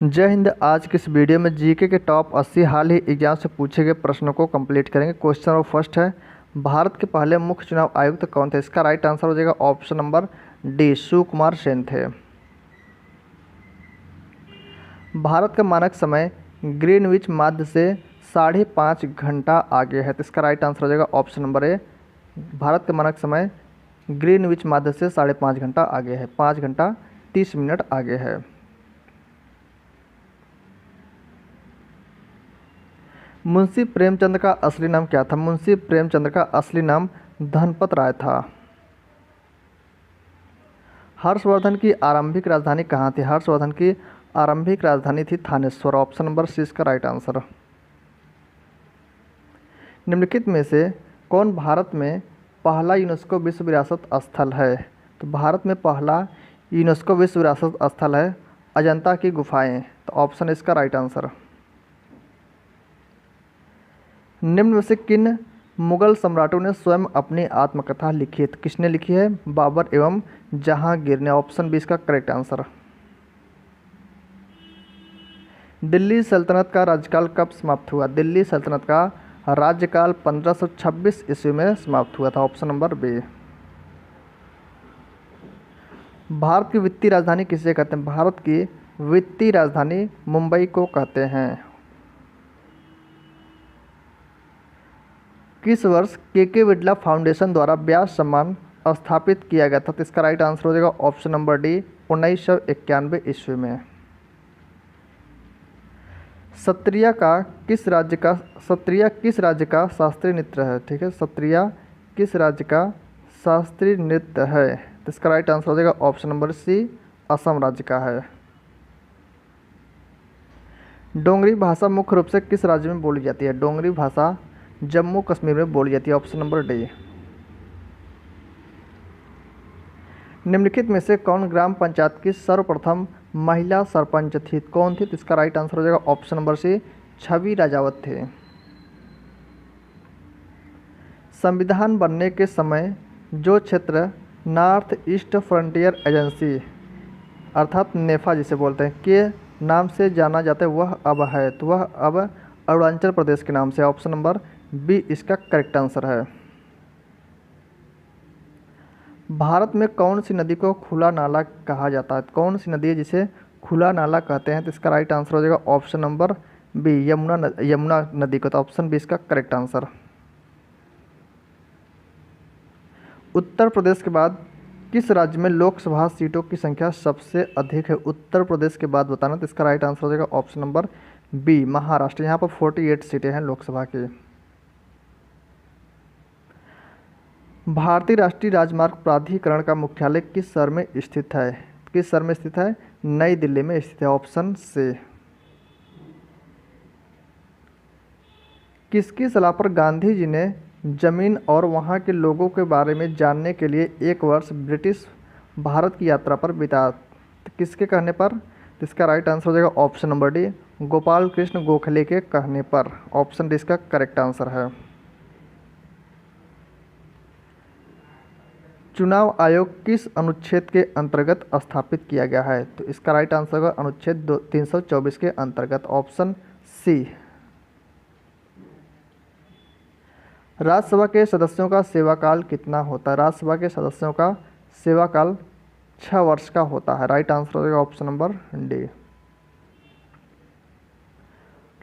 जय हिंद। आज की इस वीडियो में जीके के टॉप 80 हाल ही एग्जाम से पूछे गए प्रश्नों को कंप्लीट करेंगे। क्वेश्चन नंबर फर्स्ट है, भारत के पहले मुख्य चुनाव आयुक्त कौन थे? इसका राइट आंसर हो जाएगा option number D, Sukumar Sen थे। भारत का मानक समय ग्रीनविच माध्य से 5.5 घंटा आगे है, तो इसका राइट आंसर हो जाएगा ऑप्शन नंबर ए। भारत का मानक समय ग्रीनविच माध्य से 5.5 घंटा आगे है, 5 घंटा 30 मिनट आगे है। मुंशी प्रेमचंद का असली नाम क्या था? मुंशी प्रेमचंद का असली नाम धनपत राय था। हर्षवर्धन की आरंभिक राजधानी कहाँ थी? हर्षवर्धन की आरंभिक राजधानी थी थानेश्वर। ऑप्शन नंबर सी इसका राइट आंसर। निम्नलिखित में से कौन भारत में पहला यूनेस्को विश्व विरासत स्थल है? तो भारत में पहला यूनेस्को विश्व विरासत स्थल है अजंता की गुफाएं, तो ऑप्शन इसका राइट आंसर। निम्न में से किन मुगल सम्राटों ने स्वयं अपनी आत्मकथा लिखी है? किसने लिखी है? बाबर एवं जहांगीर ने। ऑप्शन बी इसका करेक्ट आंसर। दिल्ली सल्तनत का राज्यकाल कब समाप्त हुआ? दिल्ली सल्तनत का राज्यकाल 1526 ईस्वी में समाप्त हुआ था। Option number B. भारत की वित्तीय राजधानी किसे कहते हैं? भारत की वित्तीय राजधानी मुंबई को कहते हैं। किस वर्ष के बिड़ला फाउंडेशन द्वारा ब्याज सम्मान स्थापित किया गया था? तो इसका राइट आंसर हो जाएगा ऑप्शन नंबर डी, 1991 ईस्वी में। सत्रिया किस राज्य का शास्त्रीय नृत्य है? ठीक है, सत्रिया किस राज्य का शास्त्रीय नृत्य है? तो इसका राइट आंसर हो जाएगा ऑप्शन नंबर सी, असम राज्य का है। डोगरी भाषा मुख्य रूप से किस राज्य में बोली जाती है? डोगरी भाषा जम्मू कश्मीर में बोली जाती है। Option number D. निम्नलिखित में से कौन ग्राम पंचायत की सर्वप्रथम महिला सरपंच थी? कौन थी? तो इसका राइट आंसर हो जाएगा ऑप्शन नंबर सी, छवि राजावत थे। संविधान बनने के समय जो क्षेत्र नॉर्थ ईस्ट फ्रंटियर एजेंसी अर्थात नेफा जिसे बोलते हैं के नाम से जाना जाता है वह अब है, तो वह अब अरुणाचल प्रदेश के नाम से। ऑप्शन नंबर बी इसका करेक्ट आंसर है। भारत में कौन सी नदी को खुला नाला कहा जाता है? कौन सी नदी है जिसे खुला नाला कहते हैं? तो इसका राइट आंसर हो जाएगा ऑप्शन नंबर बी, यमुना नदी को। तो ऑप्शन बी इसका करेक्ट आंसर। उत्तर प्रदेश के बाद किस राज्य में लोकसभा सीटों की संख्या सबसे अधिक है? उत्तर प्रदेश के बाद बताना। तो इसका राइट आंसर हो जाएगा ऑप्शन नंबर बी, महाराष्ट्र। यहाँ पर 48 सीटें हैं लोकसभा की। भारतीय राष्ट्रीय राजमार्ग प्राधिकरण का मुख्यालय किस शहर में स्थित है? किस शहर में स्थित है? नई दिल्ली में स्थित है। Option C. किसकी सलाह पर गांधी जी ने जमीन और वहां के लोगों के बारे में जानने के लिए 1 वर्ष ब्रिटिश भारत की यात्रा पर बिताया? तो किसके कहने पर? इसका राइट आंसर हो जाएगा option number D, Gopal Krishna Gokhale के कहने पर। ऑप्शन डी इसका करेक्ट आंसर है। चुनाव आयोग किस अनुच्छेद के अंतर्गत स्थापित किया गया है? तो इसका राइट आंसर होगा अनुच्छेद 324 के अंतर्गत। Option C. राज्यसभा के सदस्यों का सेवाकाल कितना होता है? राज्यसभा के सदस्यों का सेवाकाल 6 वर्ष का होता है। राइट आंसर हो जाएगा ऑप्शन नंबर डी।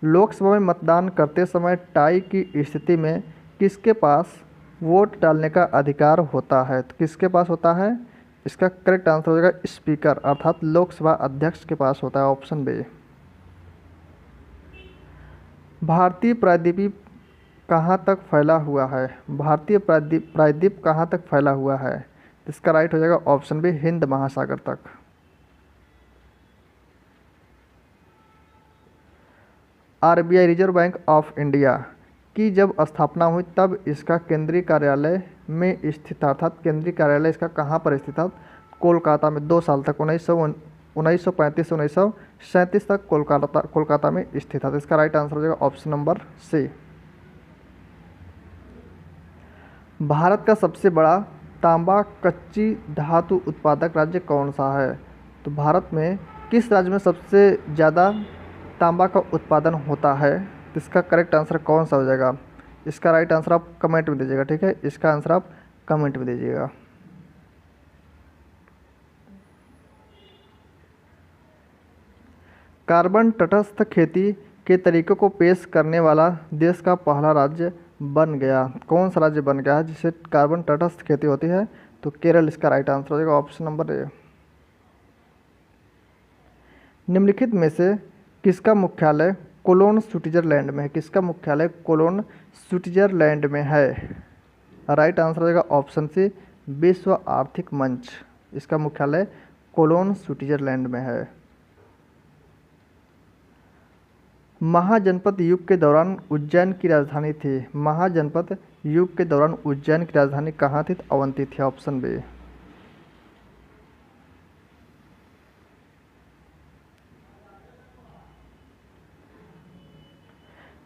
लोकसभा में मतदान करते समय टाई की स्थिति में किसके पास वोट डालने का अधिकार होता है? तो किसके पास होता है? इसका करेक्ट आंसर हो जाएगा स्पीकर अर्थात लोकसभा अध्यक्ष के पास होता है। Option B. भारतीय प्रायद्वीप कहाँ तक फैला हुआ है? भारतीय प्रायद्वीप कहाँ तक फैला हुआ है? इसका राइट हो जाएगा ऑप्शन बी, हिंद महासागर तक। RBI reserve bank of India की जब स्थापना हुई तब इसका केंद्रीय कार्यालय में स्थित था, अर्थात केंद्रीय कार्यालय इसका कहाँ पर स्थित था? कोलकाता में। 2 साल तक 1935 से 1937 तक कोलकाता में स्थित था। तो इसका राइट आंसर हो जाएगा ऑप्शन नंबर सी। भारत का सबसे बड़ा तांबा कच्ची धातु उत्पादक राज्य कौन सा है? तो भारत में किस राज्य में सबसे ज़्यादा तांबा का उत्पादन होता है? तो इसका करेक्ट आंसर कौन सा हो जाएगा? इसका राइट आंसर आप कमेंट में दीजिएगा, ठीक है, इसका आंसर आप कमेंट में दीजिएगा। कार्बन तटस्थ खेती के तरीकों को पेश करने वाला देश का पहला राज्य बन गया। कौन सा राज्य बन गया है जिससे कार्बन तटस्थ खेती होती है? तो केरल इसका राइट आंसर हो जाएगा, ऑप्शन नंबर ए। निम्नलिखित में से किसका मुख्यालय कोलोन स्विट्जरलैंड में है? किसका मुख्यालय कोलोन स्विट्जरलैंड में है? राइट आंसर हो जाएगा ऑप्शन सी, विश्व आर्थिक मंच। इसका मुख्यालय कोलोन स्विट्जरलैंड में है। महाजनपद युग के दौरान उज्जैन की राजधानी थी। महाजनपद युग के दौरान उज्जैन की राजधानी कहाँ थी? अवंती थी, ऑप्शन बी।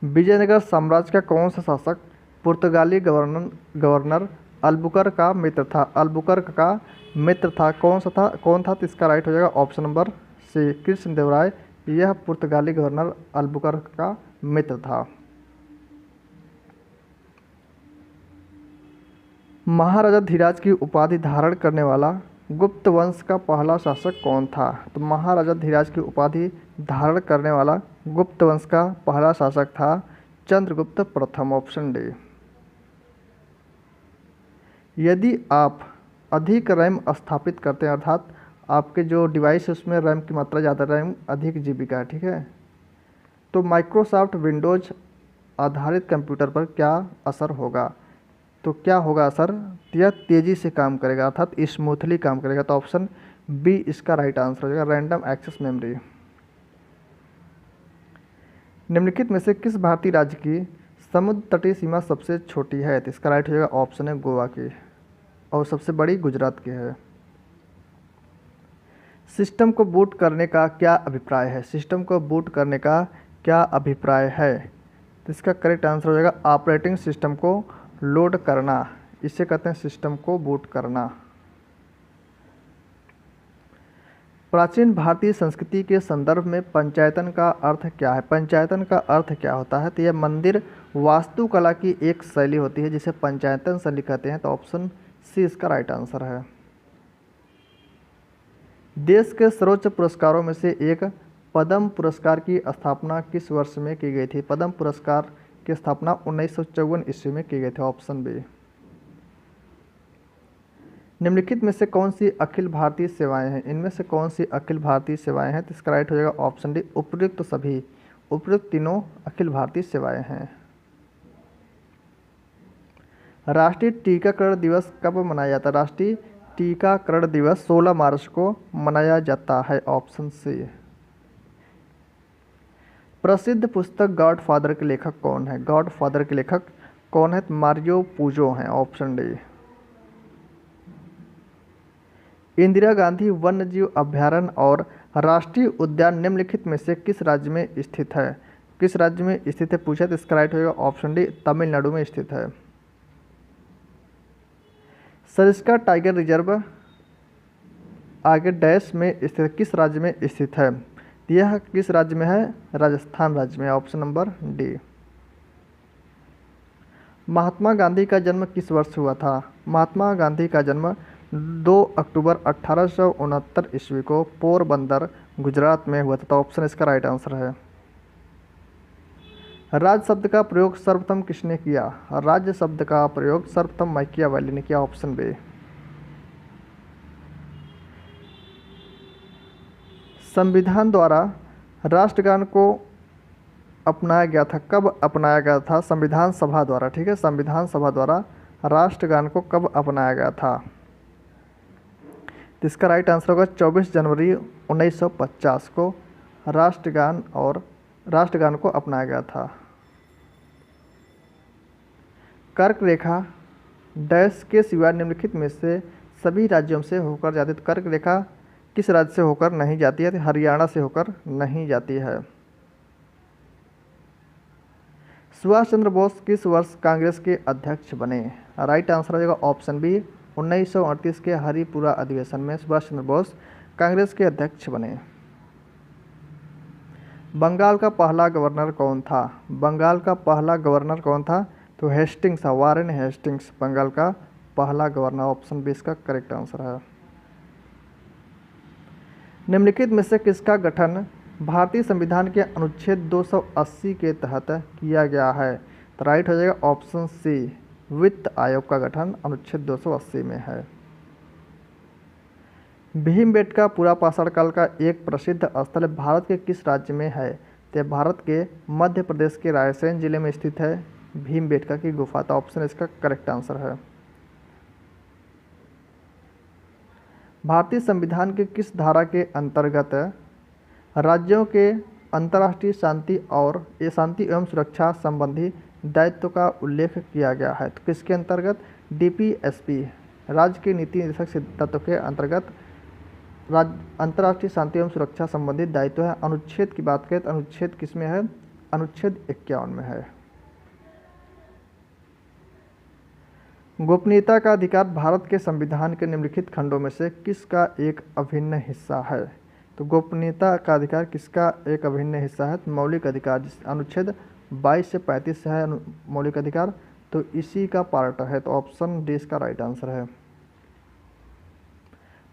विजयनगर साम्राज्य का कौन सा शासक पुर्तगाली गवर्नर अल्बुकर्क का मित्र था? अल्बुकर्क का मित्र था, कौन सा था, कौन था? तो इसका राइट हो जाएगा ऑप्शन नंबर सी, कृष्णदेवराय। यह पुर्तगाली गवर्नर अल्बुकर्क का मित्र था। महाराजा धीराज की उपाधि धारण करने वाला गुप्त वंश का पहला शासक कौन था? तो महाराजा धीराज की उपाधि धारण करने वाला गुप्त वंश का पहला शासक था चंद्रगुप्त प्रथम, ऑप्शन डी। यदि आप अधिक रैम स्थापित करते हैं, अर्थात आपके जो डिवाइस है उसमें रैम की मात्रा ज़्यादा, रैम अधिक जीबी का है, ठीक है, तो माइक्रोसॉफ्ट विंडोज आधारित कंप्यूटर पर क्या असर होगा? तो क्या होगा असर? यह तेज़ी से काम करेगा, अर्थात स्मूथली काम करेगा। तो ऑप्शन बी इसका राइट आंसर हो जाएगा, रैंडम एक्सेस मेमोरी। निम्नलिखित में से किस भारतीय राज्य की समुद्र तटीय सीमा सबसे छोटी है? तो इसका राइट हो जाएगा ऑप्शन है गोवा की, और सबसे बड़ी गुजरात की है। सिस्टम को बूट करने का क्या अभिप्राय है? सिस्टम को बूट करने का क्या अभिप्राय है? तो इसका करेक्ट आंसर हो जाएगा ऑपरेटिंग सिस्टम को लोड करना, इसे कहते हैं सिस्टम को बूट करना। प्राचीन भारतीय संस्कृति के संदर्भ में पंचायतन का अर्थ क्या है? पंचायतन का अर्थ क्या होता है? तो यह मंदिर वास्तुकला की एक शैली होती है जिसे पंचायतन शैली कहते हैं। तो ऑप्शन सी इसका राइट आंसर है। देश के सर्वोच्च पुरस्कारों में से एक पद्म पुरस्कार की स्थापना किस वर्ष में की गई थी? पद्म पुरस्कार की स्थापना 1954 ईस्वी में की गई थी, ऑप्शन बी। निम्नलिखित में से कौन सी अखिल भारतीय सेवाएं हैं? इनमें से कौन सी अखिल भारतीय सेवाएं हैं? तो इसका राइट हो जाएगा ऑप्शन डी, उपयुक्त सभी। उपयुक्त तीनों अखिल भारतीय सेवाएं हैं। राष्ट्रीय टीकाकरण दिवस कब मनाया जाता है? राष्ट्रीय टीकाकरण दिवस 16 मार्च को मनाया जाता है, ऑप्शन सी। प्रसिद्ध पुस्तक गॉडफादर के लेखक कौन है? गॉडफादर के लेखक कौन है? मारियो पूजो हैं, ऑप्शन डी। इंदिरा गांधी वन्यजीव अभयारण्य और राष्ट्रीय उद्यान निम्नलिखित में से किस राज्य में स्थित है? किस राज्य में स्थित है पूछा, तो इसका राइट होगा ऑप्शन डी, तमिलनाडु में स्थित है। सरिस्का टाइगर रिजर्व आगे डैश में स्थित किस राज्य में स्थित है? यह किस राज्य में है? राजस्थान राज्य में, option number D. Mahatma Gandhi का जन्म किस वर्ष हुआ था? महात्मा गांधी का जन्म 2 अक्टूबर 1869 ईस्वी को पोरबंदर गुजरात में हुआ था। तो ऑप्शन इसका राइट आंसर है। राज शब्द का प्रयोग सर्वप्रथम किसने किया? राज्य शब्द का प्रयोग सर्वप्रथम मैकियावेली ने किया, ऑप्शन बी। संविधान द्वारा राष्ट्रगान को अपनाया गया था, कब अपनाया गया था? संविधान सभा द्वारा, ठीक है, संविधान सभा द्वारा राष्ट्रगान को कब अपनाया गया था? तो इसका राइट आंसर होगा 24 जनवरी 1950 को राष्ट्रगान को अपनाया गया था। कर्क रेखा डैश के सिवाय निम्नलिखित में से सभी राज्यों से होकर जाती है। तो कर्क रेखा किस राज्य से होकर नहीं जाती है? तो हरियाणा से होकर नहीं जाती है। सुभाष चंद्र बोस किस वर्ष कांग्रेस के अध्यक्ष बने? राइट आंसर हो जाएगा ऑप्शन बी, 1938 के हरिपुरा अधिवेशन में सुभाष चंद्र बोस कांग्रेस के अध्यक्ष बने। बंगाल का पहला गवर्नर कौन था? बंगाल का पहला गवर्नर कौन था? तो हेस्टिंग्स था, वारेन हेस्टिंग्स बंगाल का पहला गवर्नर। ऑप्शन बी इसका करेक्ट आंसर है। निम्नलिखित में से किसका गठन भारतीय संविधान के अनुच्छेद 280 के तहत किया गया है? तो राइट हो जाएगा ऑप्शन सी, वित्त आयोग का गठन अनुच्छेद 280 में है। भीमबेटका पुरा पाषाण काल का एक प्रसिद्ध स्थल भारत के किस राज्य में है? तो भारत के मध्य प्रदेश के रायसेन जिले में स्थित है भीमबेटका की गुफा। तो ऑप्शन इसका करेक्ट आंसर है। भारतीय संविधान के किस धारा के अंतर्गत राज्यों के अंतर्राष्ट्रीय शांति एवं सुरक्षा संबंधी दायित्व का उल्लेख किया गया है? तो किसके अंतर्गत? डीपीएसपी राज्य के नीति निर्देशक तत्व के अंतर्गत अंतर्राष्ट्रीय शांति एवं सुरक्षा संबंधी दायित्व है। अनुच्छेद की बात करें तो अनुच्छेद किस में है? अनुच्छेद 51 में है। गोपनीयता का अधिकार भारत के संविधान के निम्नलिखित खंडों में से किसका एक अभिन्न हिस्सा है? तो गोपनीयता का अधिकार किसका एक अभिन्न हिस्सा है? मौलिक अधिकार, जिस अनुच्छेद 22 से 35 है मौलिक अधिकार, तो इसी का पार्ट है। तो ऑप्शन डी इसका राइट आंसर है।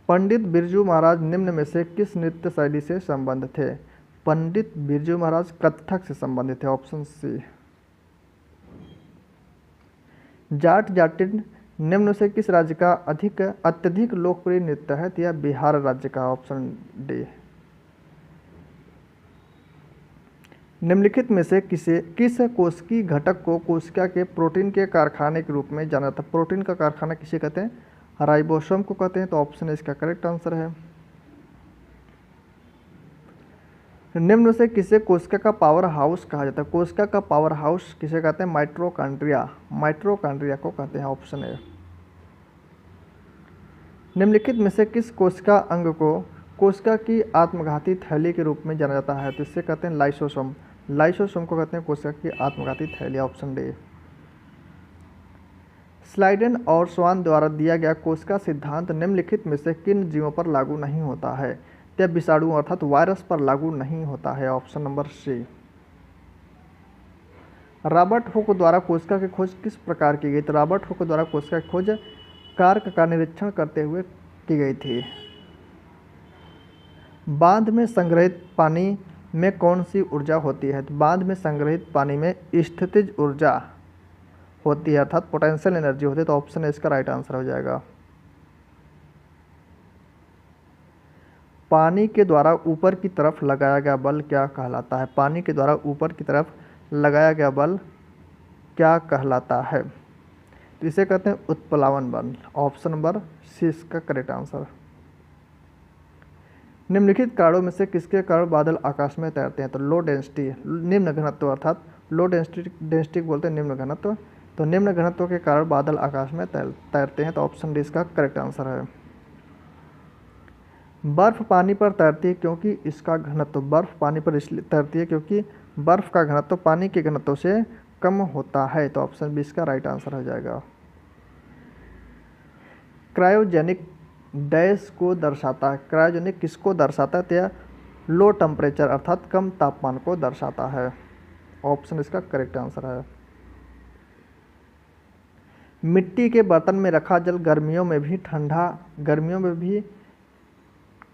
पंडित बिरजू महाराज निम्न में से किस नृत्य शैली से संबंध थे? पंडित बिरजू महाराज कथक से संबंधित थे। Option C. जाट जाटिन निम्न से किस राज्य का अत्यधिक लोकप्रिय नृत्य है? तो यह बिहार राज्य का। Option D. निम्नलिखित में से किस कोशिकीय घटक को कोशिका के प्रोटीन के कारखाने के रूप में जाना जाता है? प्रोटीन का कारखाना किसे कहते हैं? राइबोसोम को कहते हैं। तो ऑप्शन इसका करेक्ट आंसर है। निम्न से किसे कोशिका का पावर हाउस कहा जाता है? कोशिका का पावर हाउस किसे कहते हैं? माइटोकॉन्ड्रिया, माइटोकॉन्ड्रिया को कहते हैं। Option A. निम्नलिखित में से किस कोशिका अंग को कोशिका की आत्मघाती थैली के रूप में जाना जाता है? तो इससे कहते हैं लाइसोसोम, लाइसोसोम को कहते हैं कोशिका की आत्मघाती थैली। Option D. स्लाइडेन और स्वान द्वारा दिया गया कोशिका सिद्धांत निम्नलिखित में से किन जीवों पर लागू नहीं होता है? तो विषाणु अर्थात वायरस पर लागू नहीं होता है। Option number C. Robert Hooke द्वारा कोशिका की खोज किस प्रकार की गई? तो रॉबर्ट हुक द्वारा कोशिका की खोज कार्क का निरीक्षण करते हुए की गई थी। बांध में संग्रहित पानी में कौन सी ऊर्जा होती है? तो बांध में संग्रहित पानी में स्थितिज ऊर्जा होती है, अर्थात पोटेंशियल एनर्जी होती है। तो ऑप्शन इसका राइट आंसर हो जाएगा। पानी के द्वारा ऊपर की तरफ लगाया गया बल क्या कहलाता है? पानी के द्वारा ऊपर की तरफ लगाया गया बल क्या कहलाता है? तो इसे कहते हैं उत्प्लावन बल। ऑप्शन नंबर सी इसका करेक्ट आंसर। निम्नलिखित कारणों में से किसके कारण बादल आकाश में तैरते हैं? तो लो डेंसिटी, निम्न घनत्व, अर्थात लो डेंसिटी बोलते हैं निम्न घनत्व। तो निम्न घनत्व के कारण बादल आकाश में तैरते हैं। तो ऑप्शन डी इसका करेक्ट आंसर है। बर्फ पानी पर तैरती है क्योंकि इसका घनत्व, बर्फ पानी पर इसलिए तैरती है क्योंकि बर्फ का घनत्व पानी के घनत्व से कम होता है। तो ऑप्शन बी इसका राइट आंसर हो जाएगा। क्रायोजेनिक डैश को दर्शाता है? क्रायोजेनिक किसको दर्शाता है? तो लो टेम्परेचर अर्थात कम तापमान को दर्शाता है। ऑप्शन इसका करेक्ट आंसर है। मिट्टी के बर्तन में रखा जल गर्मियों में भी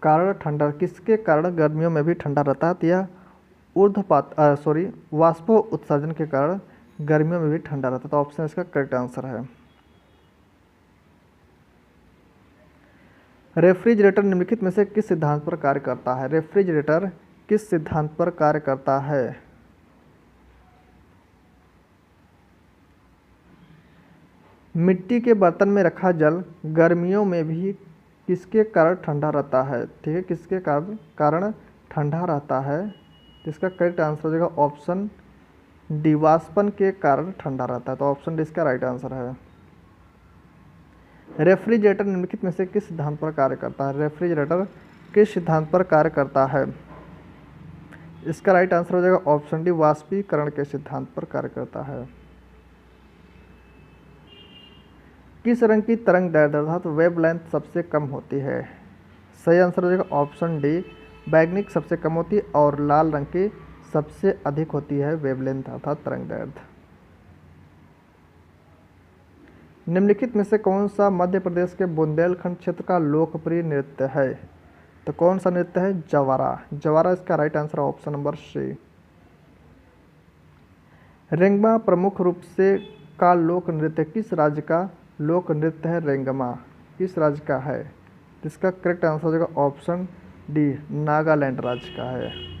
कारण ठंडा, किसके कारण गर्मियों में भी ठंडा रहता है? तो यह वाष्पो उत्सर्जन के कारण गर्मियों में भी ठंडा रहता है। तो ऑप्शन इसका करेक्ट आंसर है। रेफ्रिजरेटर निम्नलिखित में से किस सिद्धांत पर कार्य करता है? रेफ्रिजरेटर किस सिद्धांत पर कार्य करता है? मिट्टी के बर्तन में रखा जल गर्मियों में भी किसके कारण ठंडा रहता है? ठीक है, किसके कारण ठंडा रहता है? इसका करेक्ट आंसर हो जाएगा ऑप्शन डी, वाष्पन के कारण ठंडा रहता है। तो ऑप्शन डी इसका राइट आंसर है। रेफ्रिजरेटर निम्नलिखित में से किस सिद्धांत पर कार्य करता है? रेफ्रिजरेटर किस सिद्धांत पर कार्य करता है? इसका राइट आंसर हो जाएगा ऑप्शन डी, वाष्पीकरण के सिद्धांत पर कार्य करता है। किस रंग की तरंग दैर्ध्य अर्थात वेवलेंथ सबसे कम होती है? सही आंसर हो जाएगा ऑप्शन डी, बैगनी सबसे कम होती है और लाल रंग की सबसे अधिक होती है वेवलेंथ अर्थात तरंग दैर्ध्य। निम्नलिखित में से कौन सा मध्य प्रदेश के बुंदेलखंड क्षेत्र का लोकप्रिय नृत्य है? तो कौन सा नृत्य है? जवारा। जवारा इसका राइट आंसर है ऑप्शन नंबर सी। रेंगमा प्रमुख रूप से का लोक नृत्य किस राज्य का लोक नृत्य है? रेंगमा किस राज्य का है? इसका करेक्ट आंसर हो जाएगा ऑप्शन डी, नागालैंड राज्य का है।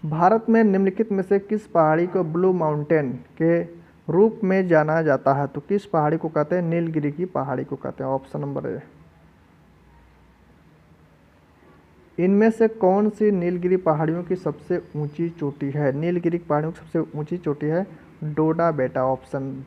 भारत में निम्नलिखित में से किस पहाड़ी को ब्लू माउंटेन के रूप में जाना जाता है? तो किस पहाड़ी को कहते हैं? नीलगिरी की पहाड़ी को कहते हैं, ऑप्शन नंबर ए। इनमें से कौन सी नीलगिरी पहाड़ियों की सबसे ऊंची चोटी है? नीलगिरी पहाड़ियों की सबसे ऊंची चोटी है डोडा बेटा, ऑप्शन